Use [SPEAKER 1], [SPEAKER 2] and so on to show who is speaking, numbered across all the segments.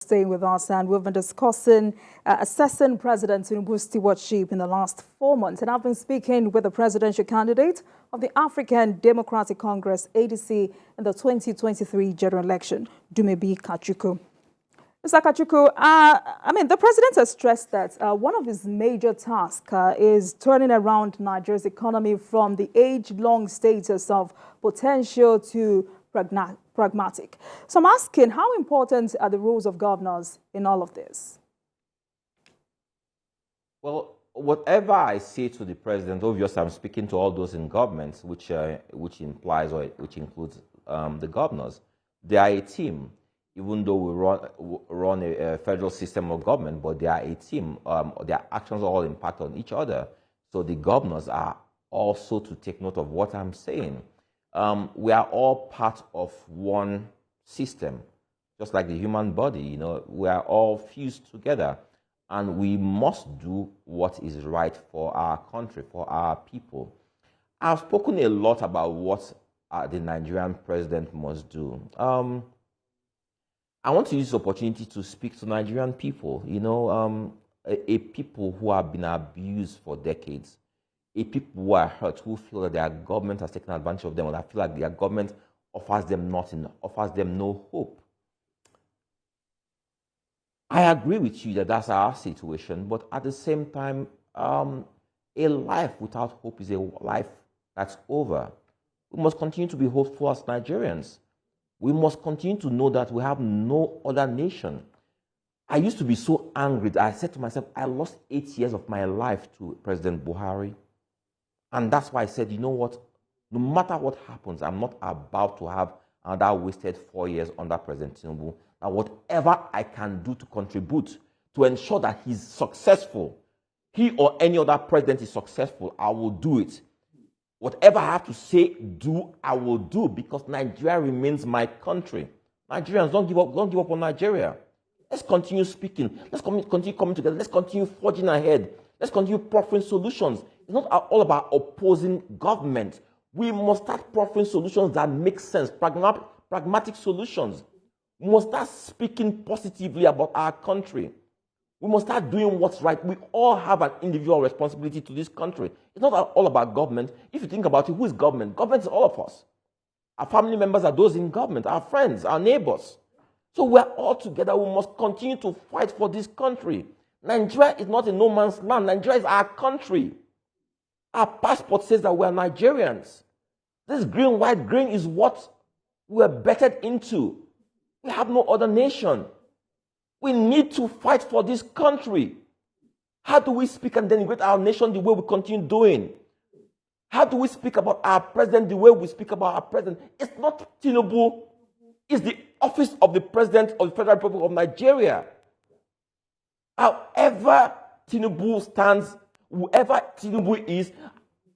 [SPEAKER 1] Staying with us, and we've been discussing assessing President Tinubu's stewardship in the last 4 months. And I've been speaking with the presidential candidate of the African Democratic Congress, ADC, in the 2023 general election, Dumebi Kachikwu. Mr. Kachikwu, the president has stressed that one of his major tasks is turning around Nigeria's economy from the age-long status of potential to pragmatic. So I'm asking, how important are the rules of governance in all of this?
[SPEAKER 2] Well, whatever I say to the president, obviously I'm speaking to all those in government, which implies or which includes the governors. They are a team, even though we run a federal system of government, but they are a team. Their actions all impact on each other. So the governors are also to take note of what I'm saying. We are all part of one system, just like the human body. We are all fused together, and we must do what is right for our country, for our people. I've spoken a lot about what the Nigerian president must do. I want to use this opportunity to speak to Nigerian people, a people who have been abused for decades. A people who are hurt, who feel that their government has taken advantage of them, or that feel like their government offers them nothing, offers them no hope. I agree with you that that's our situation, but at the same time, a life without hope is a life that's over. We must continue to be hopeful as Nigerians. We must continue to know that we have no other nation. I used to be so angry that I said to myself, I lost 8 years of my life to President Buhari. And that's why I said, you know what, no matter what happens, I'm not about to have another wasted 4 years under President Tinubu. And whatever I can do to contribute to ensure that he's successful, he or any other president is successful, I will do it. Whatever I have to say, do, I will do, because Nigeria remains my country. Nigerians, don't give up on Nigeria. Let's continue speaking. Let's continue coming together. Let's continue forging ahead. Let's continue proffering solutions. It's not all about opposing government. We must start proffering solutions that make sense, pragmatic solutions. We must start speaking positively about our country. We must start doing what's right. We all have an individual responsibility to this country. It's not all about government. If you think about it, who is government? Government is all of us. Our family members are those in government, our friends, our neighbors. So we're all together. We must continue to fight for this country. Nigeria is not a no man's land. Nigeria is our country. Our passport says that we're Nigerians. This green, white, green is what we're bettered into. We have no other nation. We need to fight for this country. How do we speak and denigrate our nation the way we continue doing? How do we speak about our president the way we speak about our president? It's not Tinubu. It's the office of the president of the Federal Republic of Nigeria. However Tinubu stands, whoever Tinubu is,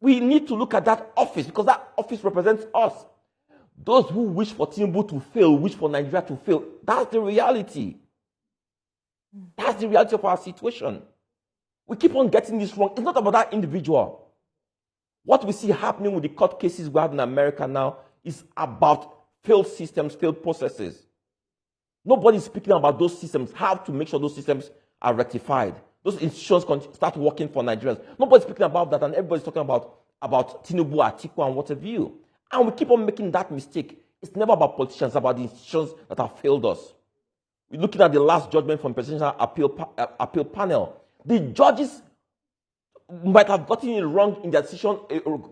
[SPEAKER 2] we need to look at that office, because that office represents us. Those who wish for Tinubu to fail, wish for Nigeria to fail. That's the reality. That's the reality of our situation. We keep on getting this wrong. It's not about that individual. What we see happening with the court cases we have in America now is about failed systems, failed processes. Nobody's speaking about those systems, how to make sure those systems are rectified. Those institutions start working for Nigerians. Nobody's speaking about that, and everybody's talking about Tinubu, Atiku, and what have you. And we keep on making that mistake. It's never about politicians, it's about the institutions that have failed us. We're looking at the last judgment from the Presidential Appeal Panel. The judges might have gotten it wrong in their decision,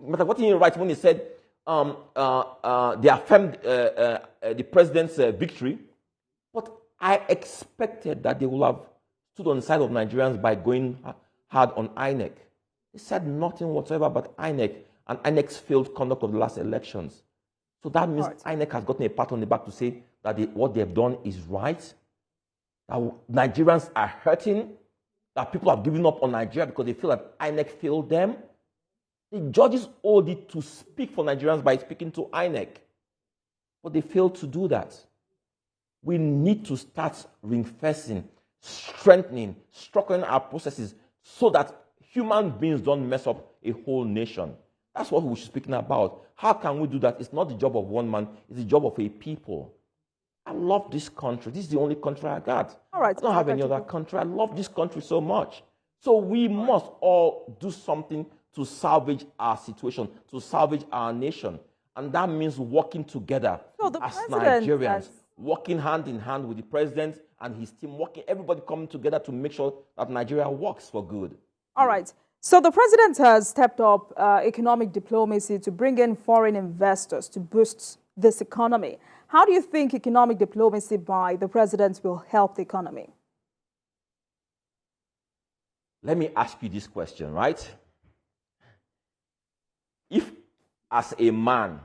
[SPEAKER 2] might have gotten it right when they said they affirmed the president's victory. But I expected that they would have stood on the side of Nigerians by going hard on INEC. They said nothing whatsoever about INEC and INEC's failed conduct of the last elections. So that means INEC has gotten a pat on the back to say that what they have done is right, that Nigerians are hurting, that people have given up on Nigeria because they feel that INEC failed them. The judges owed it to speak for Nigerians by speaking to INEC, but they failed to do that. We need to start reinforcing, strengthening, structuring our processes so that human beings don't mess up a whole nation. That's what we're speaking about. How can we do that? It's not the job of one man, it's the job of a people. I love this country. This is the only country I got.
[SPEAKER 1] All right.
[SPEAKER 2] I don't have any other country. I love this country so much. So we must all do something to salvage our situation, to salvage our nation. And that means working together as Nigerians, working hand in hand with the president and his team, everybody coming together to make sure that Nigeria works for good.
[SPEAKER 1] All right. So the president has stepped up economic diplomacy to bring in foreign investors to boost this economy. How do you think economic diplomacy by the president will help the economy?
[SPEAKER 2] Let me ask you this question, right? If, as a man,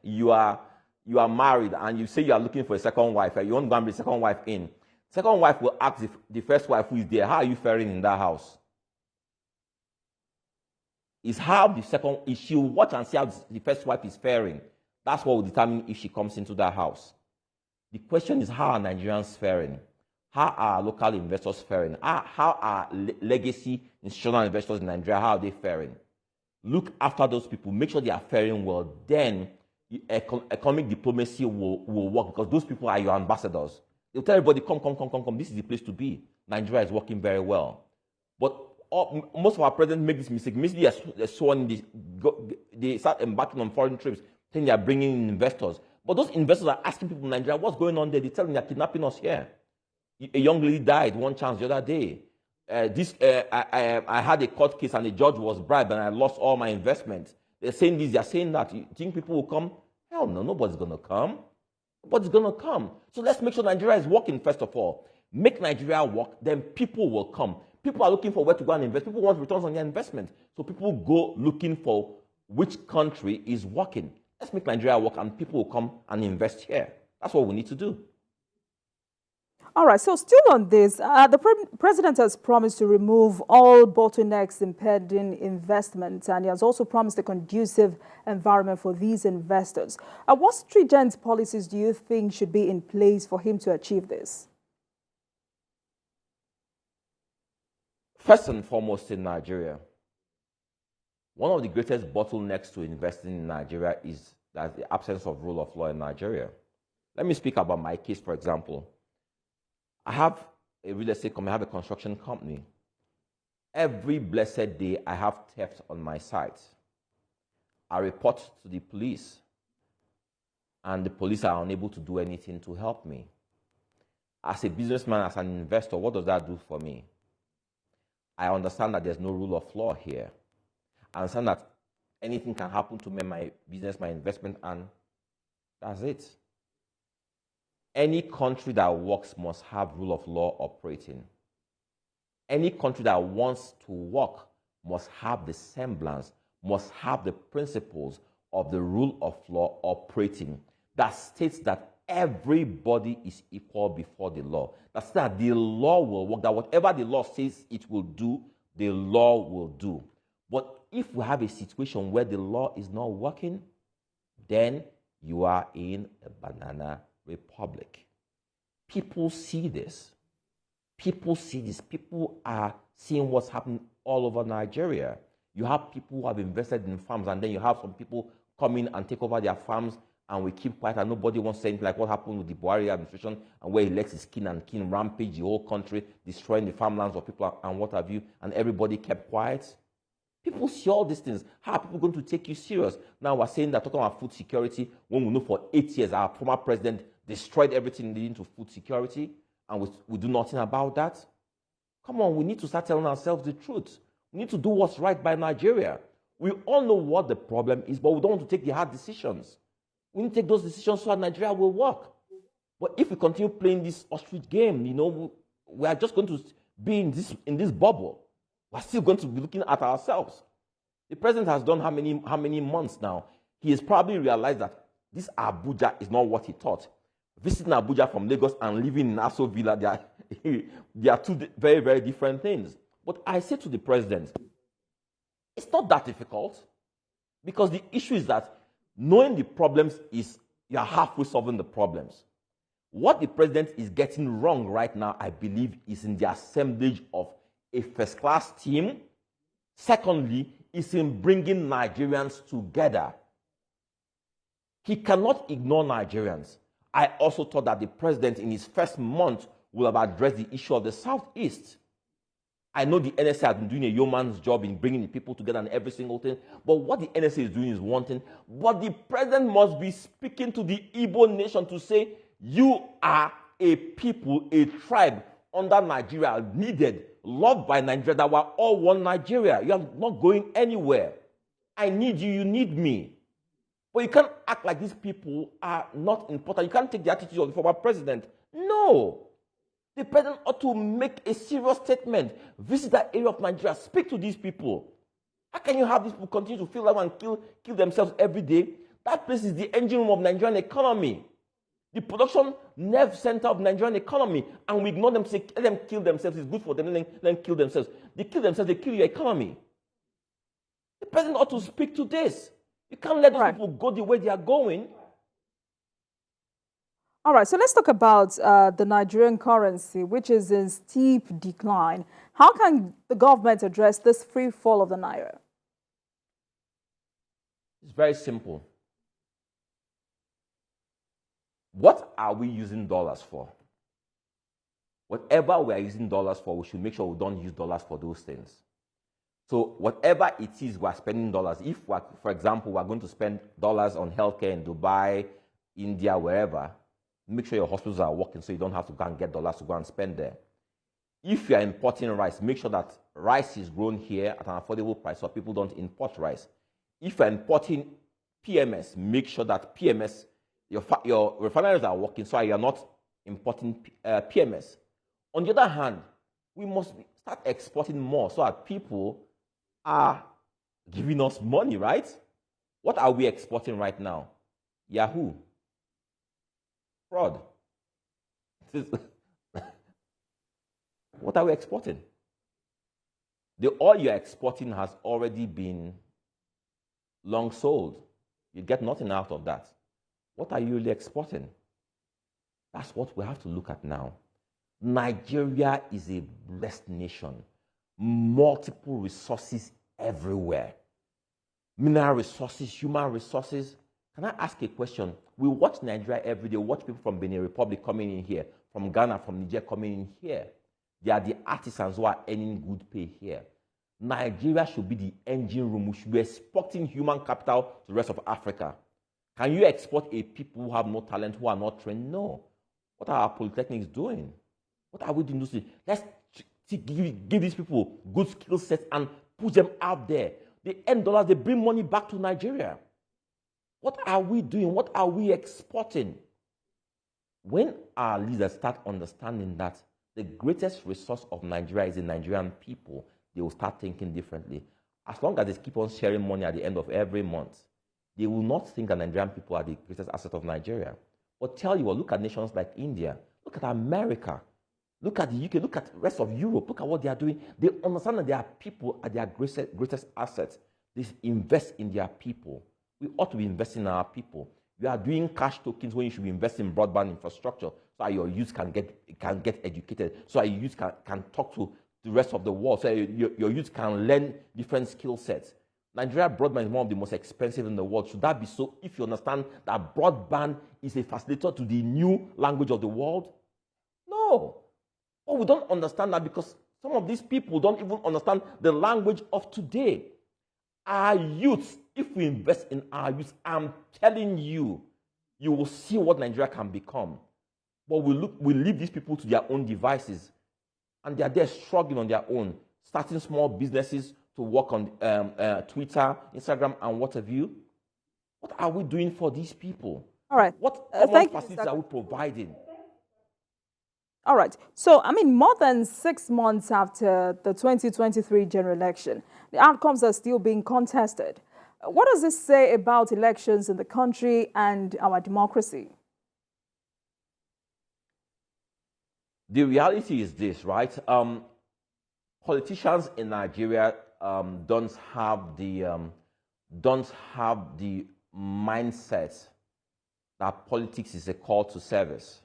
[SPEAKER 2] you are married and you say you are looking for a second wife, and you want to go and bring the second wife in, second wife will ask the first wife who is there, how are you faring in that house? Is she will watch and see how the first wife is faring. That's what will determine if she comes into that house. The question is, how are Nigerians faring? How are local investors faring? How are legacy institutional investors in Nigeria, how are they faring? Look after those people. Make sure they are faring well. Then economic diplomacy will work, because those people are your ambassadors. They'll tell everybody, come. This is the place to be. Nigeria is working very well. But most of our presidents make this mistake. They start embarking on foreign trips, saying they are bringing in investors. But those investors are asking people in Nigeria, what's going on there? They tell them they're kidnapping us here. A young lady died one chance the other day. I had a court case and the judge was bribed and I lost all my investments. They're saying this, they're saying that. You think people will come? Hell no, nobody's going to come. Nobody's going to come. So let's make sure Nigeria is working, first of all. Make Nigeria work, then people will come. People are looking for where to go and invest. People want returns on their investment. So people go looking for which country is working. Let's make Nigeria work and people will come and invest here. That's what we need to do.
[SPEAKER 1] All right, so still on this, the president has promised to remove all bottlenecks impeding investment, and he has also promised a conducive environment for these investors. What stringent policies do you think should be in place for him to achieve this?
[SPEAKER 2] First and foremost, in Nigeria, one of the greatest bottlenecks to investing in Nigeria is that the absence of rule of law in Nigeria. Let me speak about my case, for example. I have a real estate company, I have a construction company. Every blessed day, I have theft on my site. I report to the police, and the police are unable to do anything to help me. As a businessman, as an investor, what does that do for me? I understand that there's no rule of law here. I understand that anything can happen to me, my business, my investment, and that's it. Any country that works must have rule of law operating. Any country that wants to work must have the semblance, must have the principles of the rule of law operating, that states that everybody is equal before the law. That's that the law will work, that whatever the law says it will do, the law will do. But if we have a situation where the law is not working, then you are in a banana republic. People see this. People see this. People are seeing what's happening all over Nigeria. You have people who have invested in farms, and then you have some people come in and take over their farms, and we keep quiet, and nobody wants to say anything, like what happened with the Buhari administration, and where he lets his kin and kin rampage the whole country, destroying the farmlands of people and what have you, and everybody kept quiet. People see all these things. How are people going to take you serious? Now we're saying that, talking about food security, when we know for 8 years our former president destroyed everything leading to food security, and we do nothing about that. Come on, we need to start telling ourselves the truth. We need to do what's right by Nigeria. We all know what the problem is, but we don't want to take the hard decisions. We need to take those decisions so that Nigeria will work. But if we continue playing this ostrich game, we are just going to be in this bubble. We're still going to be looking at ourselves. The president has done how many months now? He has probably realized that this Abuja is not what he thought. Visiting Abuja from Lagos and living in Aso Villa, they are two very, very different things. But I say to the president, it's not that difficult, because the issue is that knowing the problems is you're halfway solving the problems. What the president is getting wrong right now, I believe, is in the assemblage of a first-class team. Secondly, is in bringing Nigerians together. He cannot ignore Nigerians. I also thought that the president in his first month will have addressed the issue of the Southeast. I know the NSA has been doing a yeoman's job in bringing the people together and every single thing, but what the NSA is doing is one thing. But the president must be speaking to the Igbo nation to say, you are a people, a tribe under Nigeria, needed, loved by Nigeria, that we're all one Nigeria. You are not going anywhere. I need you, you need me. But you can't act like these people are not important. You can't take the attitude of the former president. No. The president ought to make a serious statement. Visit that area of Nigeria. Speak to these people. How can you have these people continue to feel like and kill themselves every day? That place is the engine room of Nigerian economy. The production nerve center of Nigerian economy. And we ignore them, say, let them kill themselves. It's good for them. Let them kill themselves. They kill themselves, they kill your economy. The president ought to speak to this. You can't let those people go the way they are going.
[SPEAKER 1] All right, so let's talk about the Nigerian currency, which is in steep decline. How can the government address this free fall of the Naira?
[SPEAKER 2] It's very simple. What are we using dollars for? Whatever we are using dollars for, we should make sure we don't use dollars for those things. So whatever it is we're spending dollars, if, for example, we're going to spend dollars on healthcare in Dubai, India, wherever, make sure your hospitals are working so you don't have to go and get dollars to go and spend there. If you're importing rice, make sure that rice is grown here at an affordable price so people don't import rice. If you're importing PMS, make sure that PMS, your refineries are working so you're not importing PMS. On the other hand, we must start exporting more so that people are giving us money, right? What are we exporting right now? Yahoo. Fraud. What are we exporting? The oil you're exporting has already been long sold. You get nothing out of that. What are you really exporting? That's what we have to look at now. Nigeria is a blessed nation. Multiple resources everywhere. Mineral resources, human resources. Can I ask a question? We watch Nigeria every day. We watch people from Benin Republic coming in here, from Ghana, from Niger coming in here. They are the artisans who are earning good pay here. Nigeria should be the engine room. We should be exporting human capital to the rest of Africa. Can you export a people who have no talent, who are not trained? No. What are our polytechnics doing? What are we doing? Let's give these people good skill sets and put them out there. They earn dollars, they bring money back to Nigeria. What are we doing? What are we exporting? When our leaders start understanding that the greatest resource of Nigeria is the Nigerian people, they will start thinking differently. As long as they keep on sharing money at the end of every month, they will not think that Nigerian people are the greatest asset of Nigeria. But tell you what, look at nations like India, look at America, look at the UK, look at the rest of Europe, look at what they are doing. They understand that their people are their greatest assets. They invest in their people. We ought to be investing in our people. You are doing cash tokens when you should be investing in broadband infrastructure so that your youth can get educated, so that your youth can talk to the rest of the world, so your youth can learn different skill sets. Nigeria broadband is one of the most expensive in the world. Should that be so if you understand that broadband is a facilitator to the new language of the world? No. But we don't understand that because some of these people don't even understand the language of today. Our youth, if we invest in our youth, I'm telling you, you will see what Nigeria can become. But we leave these people to their own devices. And they are there struggling on their own, starting small businesses to work on Twitter, Instagram, and what have you. What are we doing for these people?
[SPEAKER 1] All right.
[SPEAKER 2] What facilities are we providing?
[SPEAKER 1] All right. So, I mean, more than 6 months after the 2023 general election, the outcomes are still being contested. What does this say about elections in the country and our democracy?
[SPEAKER 2] The reality is this, right? Politicians in Nigeria don't have the mindset that politics is a call to service.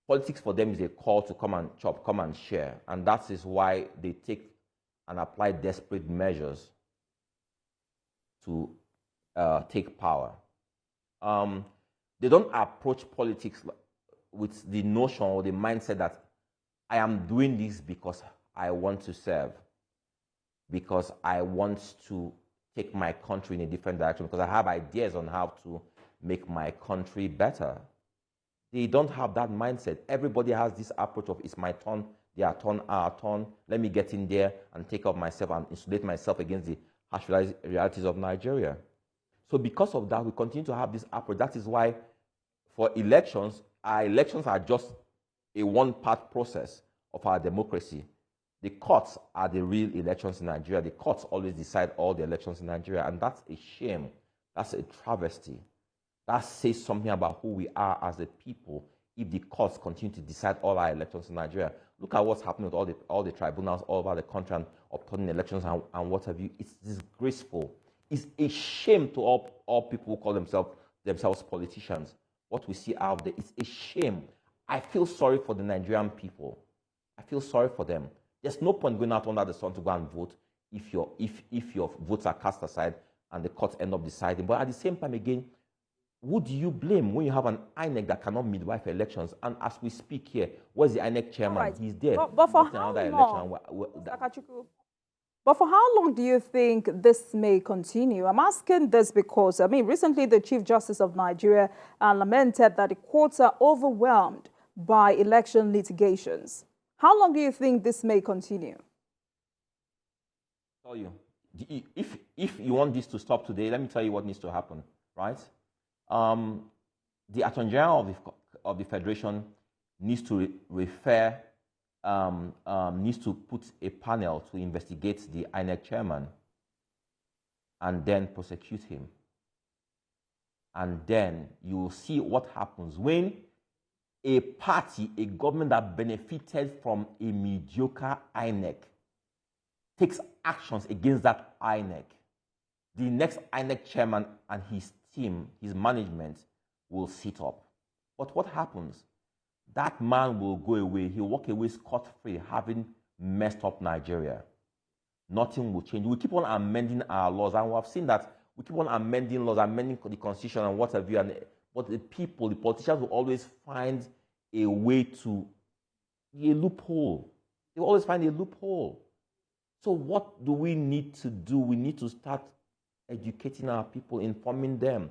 [SPEAKER 2] Politics for them is a call to come and chop, come and share. And that is why they take and apply desperate measures to take power. They don't approach politics with the notion or the mindset that I am doing this because I want to serve, because I want to take my country in a different direction, because I have ideas on how to make my country better. They don't have that mindset. Everybody has this approach of, it's my turn, their turn, our turn. Let me get in there and take up myself and insulate myself against the harsh realities of Nigeria. So because of that, we continue to have this approach. That is why for elections, our elections are just a one-part process of our democracy. The courts are the real elections in Nigeria. The courts always decide all the elections in Nigeria, and that's a shame. That's a travesty. That says something about who we are as a people if the courts continue to decide all our elections in Nigeria. Look at what's happening with all the tribunals all over the country and upturning elections and what have you. It's disgraceful. It's a shame to all people who call themselves politicians. What we see out there, it's a shame. I feel sorry for the Nigerian people. I feel sorry for them. There's no point going out under the sun to go and vote if your votes are cast aside and the courts end up deciding. But at the same time, again, who do you blame when you have an INEC that cannot midwife elections? And as we speak here, where's the INEC chairman?
[SPEAKER 1] Right.
[SPEAKER 2] He's there.
[SPEAKER 1] But for how long? But for how long do you think this may continue? I'm asking this because, recently the Chief Justice of Nigeria lamented that the courts are overwhelmed by election litigations. How long do you think this may continue?
[SPEAKER 2] I'll tell you, if you want this to stop today, let me tell you what needs to happen, right? The Attorney General of the Federation needs to needs to put a panel to investigate the INEC chairman and then prosecute him. And then you will see what happens when a party, a government that benefited from a mediocre INEC takes actions against that INEC. The next INEC chairman and his team, his management, will sit up. But what happens? That man will go away. He'll walk away scot-free, having messed up Nigeria. Nothing will change. We keep on amending our laws, and we have seen that we keep on amending laws, amending the constitution and what have you. But the politicians will always find a way to a loophole. They will always find a loophole. So what do we need to do? We need to start educating our people, informing them,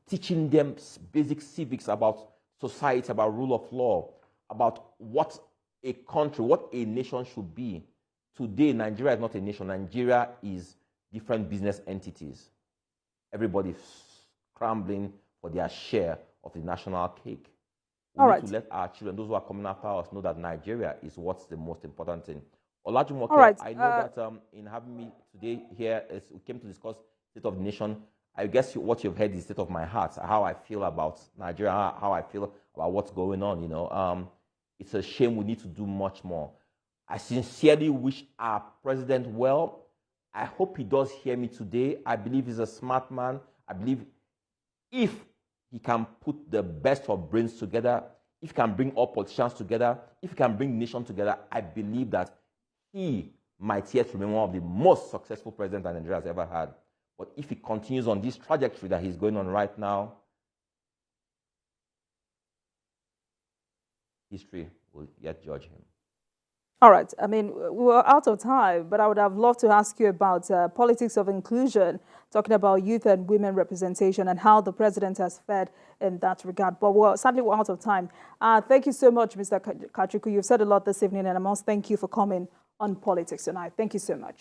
[SPEAKER 2] teaching them basic civics about society, about rule of law, about what a country, what a nation should be. Today, Nigeria is not a nation. Nigeria is different business entities. Everybody's scrambling for their share of the national cake. We need to let our children, those who are coming after us, know that Nigeria is what's the most important thing. Olajumoke, I know that in having me today here, we came to discuss state of the nation. I guess what you've heard is the state of my heart, how I feel about Nigeria, how I feel about what's going on. You know, it's a shame. We need to do much more. I sincerely wish our president well. I hope he does hear me today. I believe he's a smart man. I believe if he can put the best of brains together, if he can bring all politicians together, if he can bring nations together, I believe that he might yet remain one of the most successful presidents that Nigeria has ever had. But if he continues on this trajectory that he's going on right now, history will yet judge him.
[SPEAKER 1] All right. I mean, we're out of time, but I would have loved to ask you about politics of inclusion, talking about youth and women representation and how the president has fared in that regard. But sadly, we're out of time. Thank you so much, Mr. Kachikwu. You've said a lot this evening, and I must thank you for coming on Politics Tonight. Thank you so much.